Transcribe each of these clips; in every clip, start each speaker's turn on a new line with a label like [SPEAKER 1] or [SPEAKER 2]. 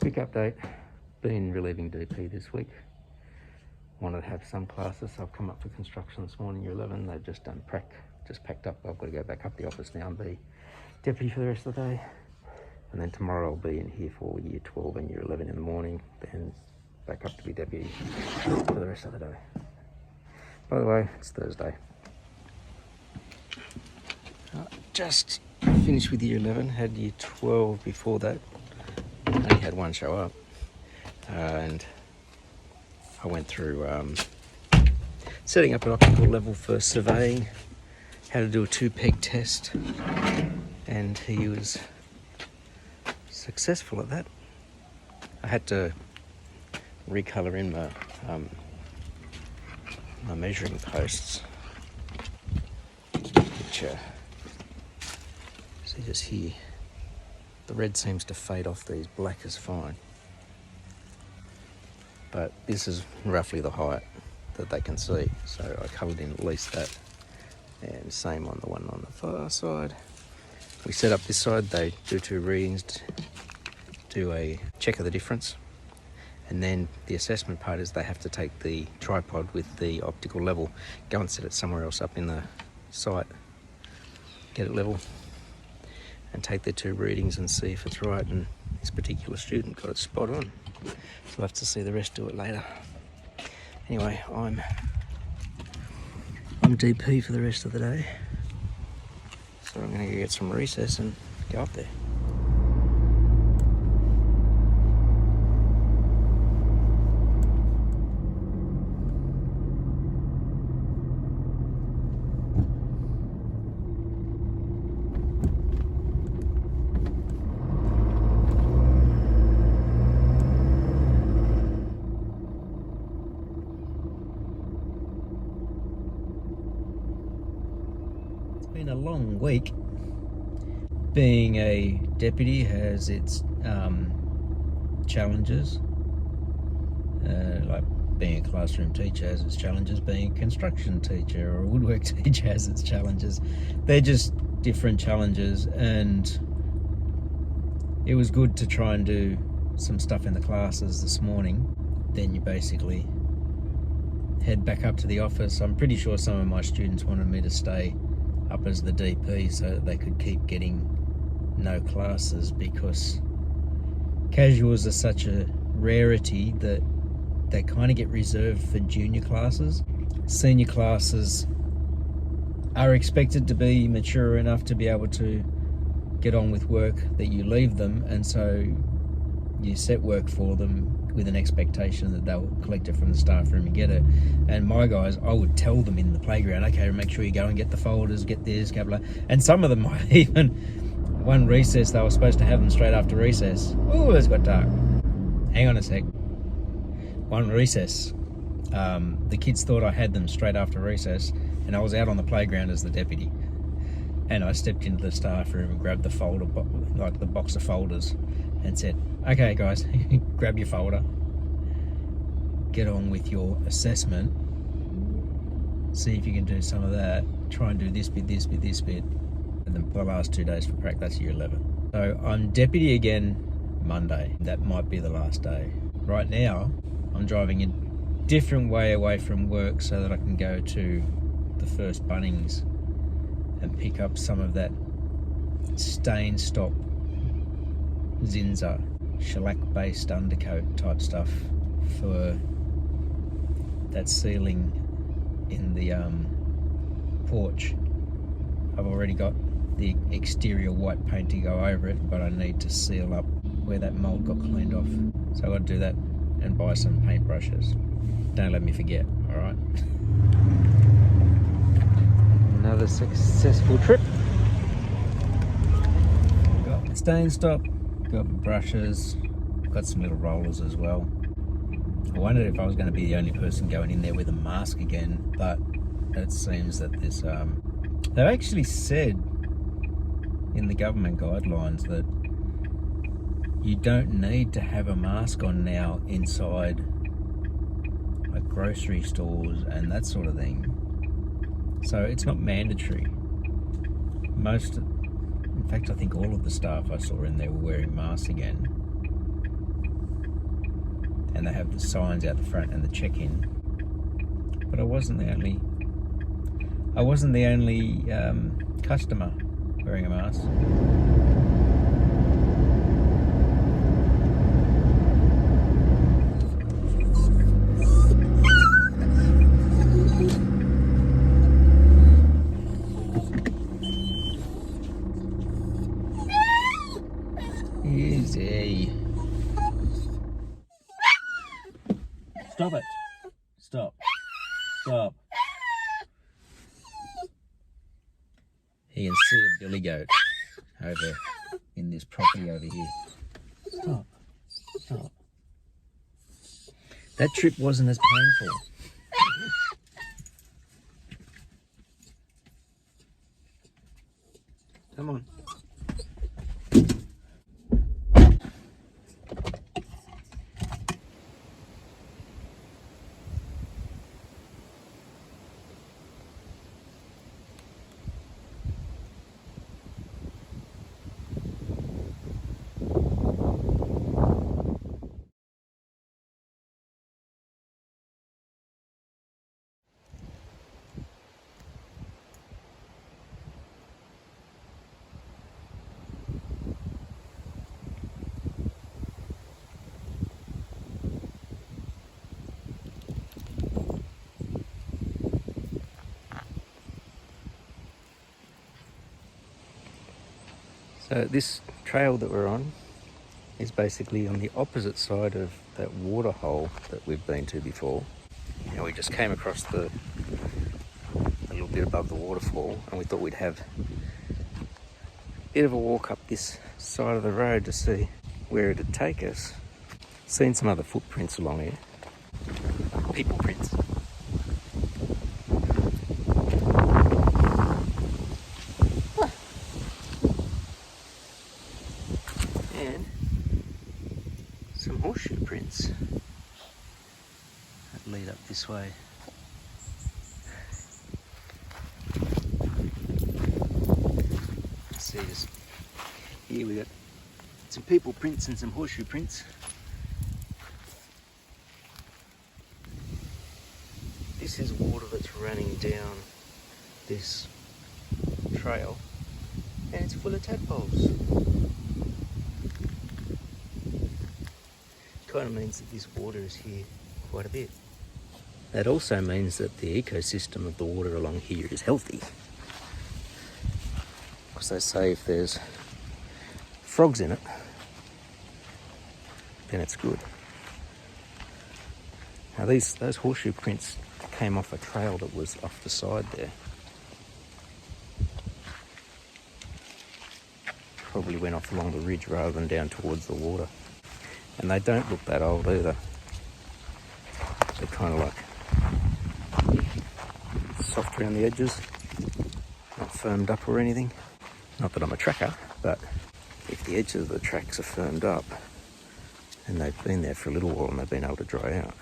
[SPEAKER 1] Quick update, been relieving DP this week. Wanted to have some classes, so I've come up for construction this morning, year 11. They've just done prac, just packed up. I've got to go back up the office now and be deputy for the rest of the day. And then tomorrow I'll be in here for year 12 and year 11 in the morning, then back up to be deputy for the rest of the day. By the way, it's Thursday. Just finished with year 11, had year 12 before that. Only had one show up. And I went through setting up an optical level for surveying, how to do a 2-peg test, and he was successful at that. I had to recolour in my measuring posts, which see just here, the red seems to fade off these, black is fine. But this is roughly the height that they can see, so I coloured in at least that. And same on the one on the far side. We set up this side, they do 2 readings, do a check of the difference, and then the assessment part is they have to take the tripod with the optical level, go and set it somewhere else up in the site, get it level, and take their 2 readings and see if it's right. And this particular student got it spot on. So we'll have to see the rest do it later. Anyway, I'm DP for the rest of the day. So I'm going to get some recess and go up there. Been a long week. Being a deputy has its challenges, like being a classroom teacher has its challenges, being a construction teacher or a woodwork teacher has its challenges. They're just different challenges, and it was good to try and do some stuff in the classes this morning. Then you basically head back up to the office. I'm pretty sure some of my students wanted me to stay up as the DP so that they could keep getting no classes, because casuals are such a rarity that they kind of get reserved for junior classes. Senior classes are expected to be mature enough to be able to get on with work that you leave them, and so you set work for them with an expectation that they'll collect it from the staff room and get it. And my guys, I would tell them in the playground, okay, make sure you go and get the folders, get this, blah. And some of them might even, one recess, they were supposed to have them straight after recess. Oh, it's got dark. Hang on a sec. One recess, the kids thought I had them straight after recess, and I was out on the playground as the deputy. And I stepped into the staff room and grabbed the folder, like the box of folders, and said, okay guys, grab your folder, get on with your assessment, see if you can do some of that, try and do this bit, this bit, this bit, and then the last 2 days for prac, that's year 11. So I'm deputy again Monday. That might be the last day. Right now, I'm driving a different way away from work so that I can go to the first Bunnings and pick up some of that stain stop Zinza shellac based undercoat type stuff for that ceiling in the porch. I've already got the exterior white paint to go over it, but I need to seal up where that mold got cleaned off. So I've got to do that and buy some paint brushes. Don't let me forget, alright? Another successful trip. Got the stain stop, got my brushes, got some little rollers as well. I wondered if I was going to be the only person going in there with a mask again, but it seems that this they've actually said in the government guidelines that you don't need to have a mask on now inside like grocery stores and that sort of thing. So it's not mandatory. In fact, I think all of the staff I saw in there were wearing masks again. and they have the signs out the front and the check-in. But I wasn't the only customer wearing a mask. Easy. Stop it. Stop. Stop. You can see a billy goat over in this property over here. Stop. Stop. That trip wasn't as painful. Come on. So this trail that we're on is basically on the opposite side of that water hole that we've been to before. And we just came across a little bit above the waterfall, and we thought we'd have a bit of a walk up this side of the road to see where it'd take us. Seen some other footprints along here, people prints. And some horseshoe prints that lead up this way. See this? Here we got some people prints and some horseshoe prints. This is water that's running down this trail, and it's full of tadpoles. Kind of means that this water is here quite a bit. That also means that the ecosystem of the water along here is healthy. Because they say if there's frogs in it, then it's good. Now those horseshoe prints came off a trail that was off the side there. Probably went off along the ridge rather than down towards the water. And they don't look that old either. They're kind of like soft around the edges, not firmed up or anything. Not that I'm a tracker, but if the edges of the tracks are firmed up, then they've been there for a little while and they've been able to dry out.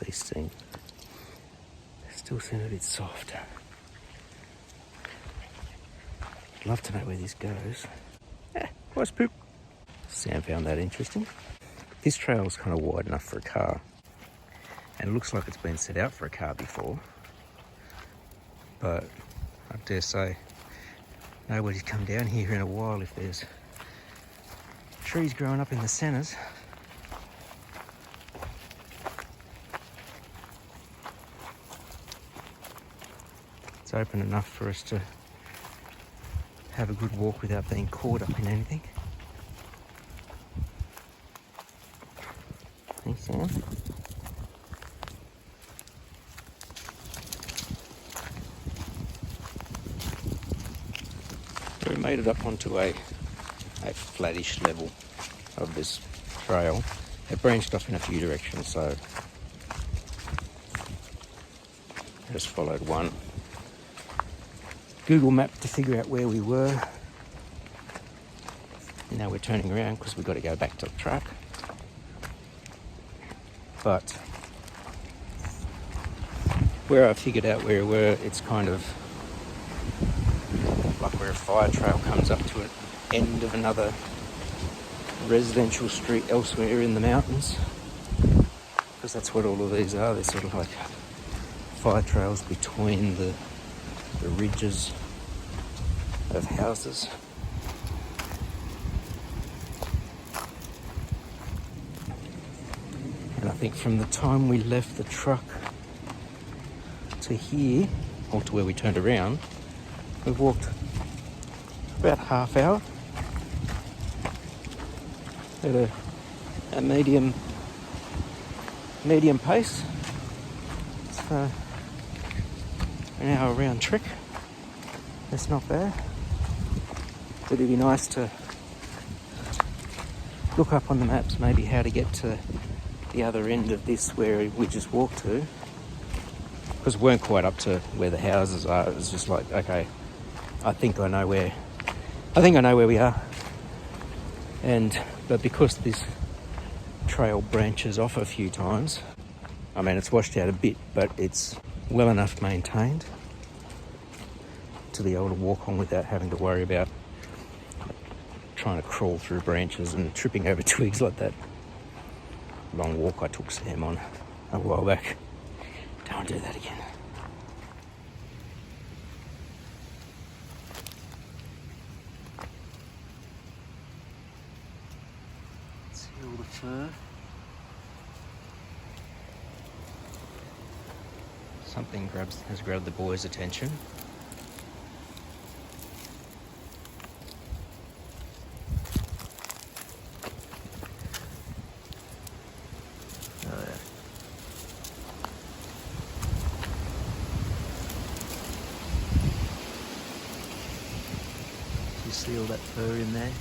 [SPEAKER 1] These still seem a bit soft. I'd love to know where this goes. Nice poop. Sam found that interesting. This trail is kind of wide enough for a car, and it looks like it's been set out for a car before, but I dare say nobody's come down here in a while if there's trees growing up in the centres. It's open enough for us to have a good walk without being caught up in anything. Thanks, Sam. We made it up onto a flattish level of this trail. It branched off in a few directions, so I just followed one Google map to figure out where we were. And now we're turning around because we've got to go back to the truck. But where I figured out where we were, it's kind of like where a fire trail comes up to an end of another residential street elsewhere in the mountains, because that's what all of these are. They're sort of like fire trails between the ridges of houses. And I think from the time we left the truck to here, or to where we turned around, we've walked about half hour at a medium pace. So an hour round trip. That's not bad. But it'd be nice to look up on the maps maybe how to get to the other end of this where we just walked to, because we weren't quite up to where the houses are. It was just like, okay, I think I know where we are. But because this trail branches off a few times, I mean, it's washed out a bit, but it's well enough maintained to be able to walk on without having to worry about trying to crawl through branches and tripping over twigs like that long walk I took Sam on a while back. Don't want to do that again. See all the fur. Something has grabbed the boys' attention. You see all that fur in there?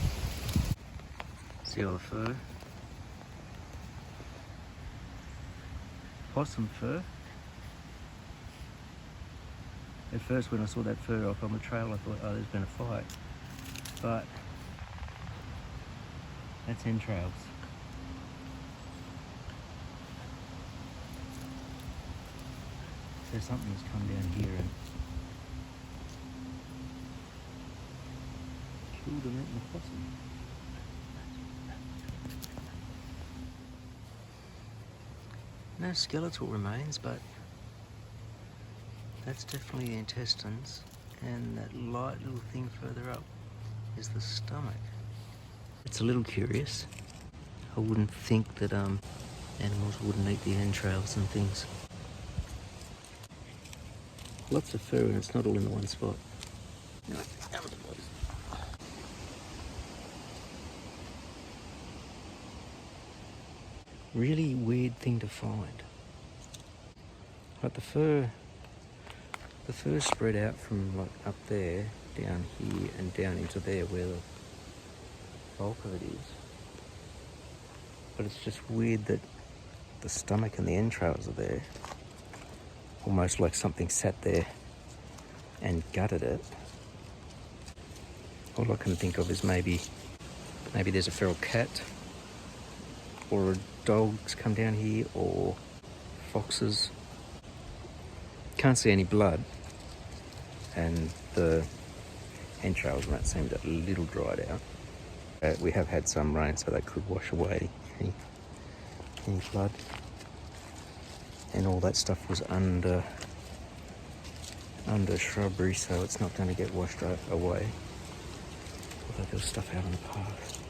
[SPEAKER 1] See all the fur? Possum fur. At first when I saw that fur off on the trail I thought, oh, there's been a fight. But that's entrails. So something's come down here and killed and eaten the possum. No skeletal remains, but that's definitely the intestines, and that light little thing further up is the stomach. It's a little curious. I wouldn't think that animals wouldn't eat the entrails and things. Lots of fur and it's not all in the one spot. Anyway, down with the boys. Really weird thing to find. Like the fur spread out from like up there, down here and down into there where the bulk of it is. But it's just weird that the stomach and the entrails are there. Almost like something sat there and gutted it. All I can think of is maybe there's a feral cat or a dog's come down here, or foxes. Can't see any blood, and the entrails might seem a little dried out. We have had some rain, so that could wash away any blood. And all that stuff was under shrubbery, so it's not going to get washed away. Although there's stuff out on the path.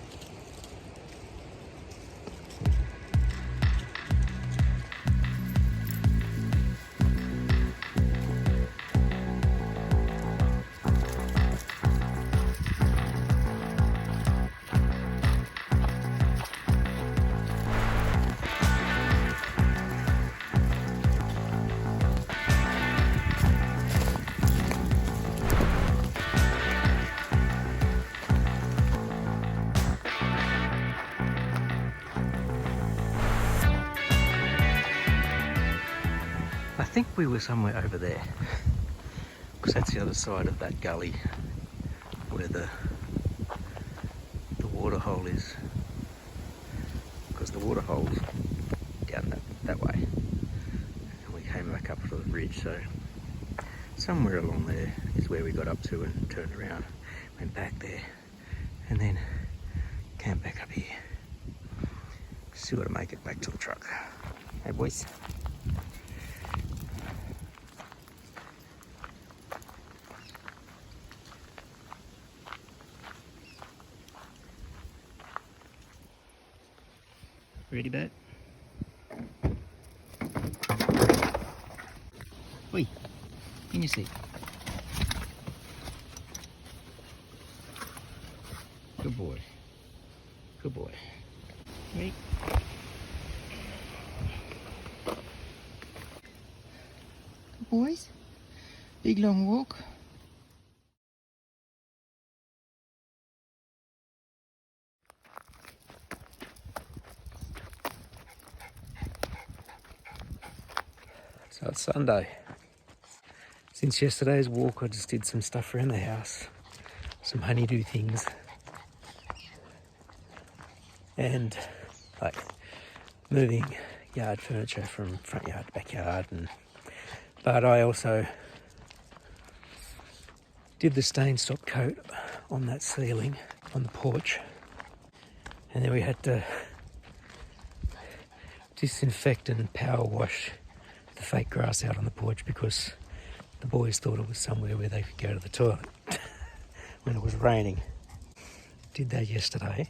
[SPEAKER 1] I think we were somewhere over there, because that's the other side of that gully where the water hole is, because the water hole's down that way, and we came back up to the ridge, so somewhere along there is where we got up to and turned around, went back there, and then camp back up here. See what I make it back to the truck. Hey boys. Ready, bat? Oi, in your seat. Good boy. Good boy. Ready? Good boys. Big long walk. So it's Sunday. Since yesterday's walk, I just did some stuff around the house, some honeydew things, and like moving yard furniture from front yard to backyard. But I also did the stain stop coat on that ceiling on the porch, and then we had to disinfect and power wash the fake grass out on the porch because the boys thought it was somewhere where they could go to the toilet when it was raining. Did that yesterday.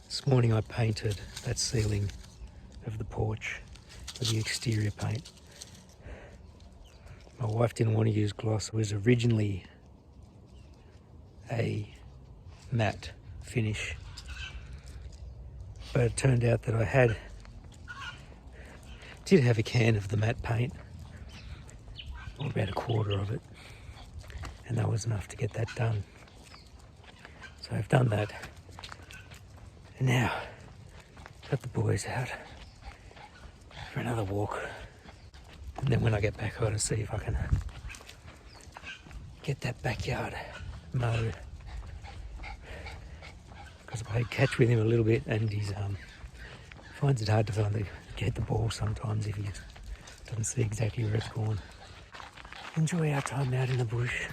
[SPEAKER 1] This morning I painted that ceiling of the porch with the exterior paint. My wife didn't want to use gloss. It was originally a matte finish, but it turned out that I did have a can of the matte paint, or about a quarter of it, and that was enough to get that done. So I've done that, and now got the boys out for another walk, and then when I get back I gotta see if I can get that backyard mowed, because I played catch with him a little bit, and he's finds it hard to get the ball sometimes if he doesn't see exactly where it's gone. Enjoy our time out in the bush.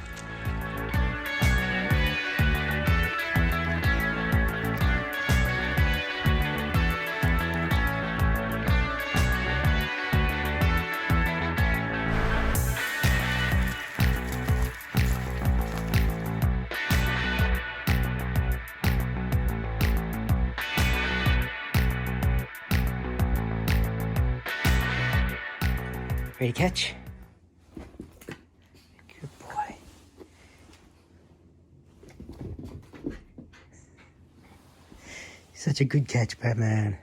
[SPEAKER 1] Ready to catch? Good boy. Such a good catch, Batman.